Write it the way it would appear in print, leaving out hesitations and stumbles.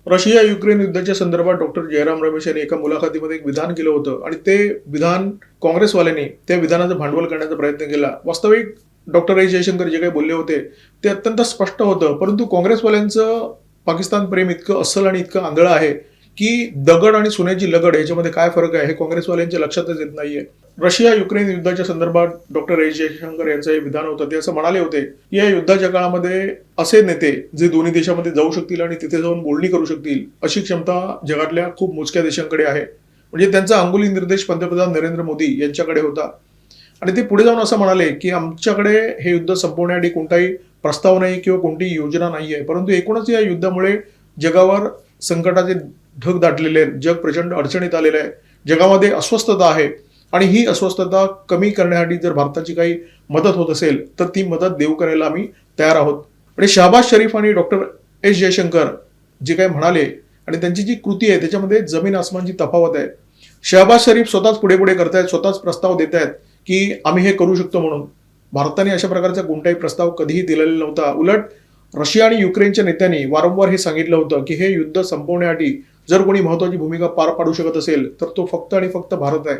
Russia Ukraine युद्धाच्या संदर्भात doctor Jairam Ramesh यांनी एका मुलाखतीमध्ये एक विधान केलं होतं आणि ते विधान काँग्रेसवाल्यांनी त्या विधानाचं भांडवल करण्याचा प्रयत्न केला. वास्तविक डॉक्टर एस जयशंकर जे काही बोलले होते ते अत्यंत स्पष्ट होतं, परंतु काँग्रेसवाल्यांचं पाकिस्तान प्रेम इतकं अस्सल आणि इतकं आंधळं आहे की दगड आणि सोन्याची लगड याच्यामध्ये काय फरक आहे हे काँग्रेसवाल्यांच्या लक्षातच येत नाहीये. रशिया युक्रेन युद्धाच्या संदर्भात डॉक्टर एस जयशंकर यांचं हे विधान होतं. ते असं म्हणाले होते की या युद्धाच्या काळामध्ये असे नेते जे दोन्ही देशामध्ये जाऊ शकतील आणि तिथे जाऊन बोलणी करू शकतील अशी क्षमता जगातल्या खूप मोजक्या देशांकडे आहे. म्हणजे त्यांचा अंगुली निर्देश पंतप्रधान नरेंद्र मोदी यांच्याकडे होता. आणि ते पुढे जाऊन असं म्हणाले की आमच्याकडे हे युद्ध संपवण्यासाठी कोणताही प्रस्ताव नाही किंवा कोणतीही योजना नाही आहे, परंतु एकूणच या युद्धामुळे जगावर संकटाचे ढग दाटलेले आहेत. जग प्रचंड अडचणीत आलेलं आहे. जगामध्ये अस्वस्थता आहे आणि ही अस्वस्थता कमी करण्यासाठी जर भारताची काही मदत होत असेल तर ती मदत देऊ करायला आम्ही तयार आहोत. आणि शहबाज शरीफ आणि डॉक्टर एस जयशंकर जे काही म्हणाले आणि त्यांची जी कृती आहे त्याच्यामध्ये जमीन आसमानची तफावत आहे. शहबाज शरीफ स्वतःच पुढे पुढे करतायत, स्वतःच प्रस्ताव देत आहेत की आम्ही हे करू शकतो म्हणून. भारताने अशा प्रकारचा कोणताही प्रस्ताव कधीही दिलेला नव्हता. उलट रशिया आणि युक्रेनच्या नेत्यांनी वारंवार हे सांगितलं होतं की हे युद्ध संपवण्यासाठी जर कोणी महत्वाची भूमिका पार पाडू शकत असेल तर तो फक्त आणि फक्त भारत आहे.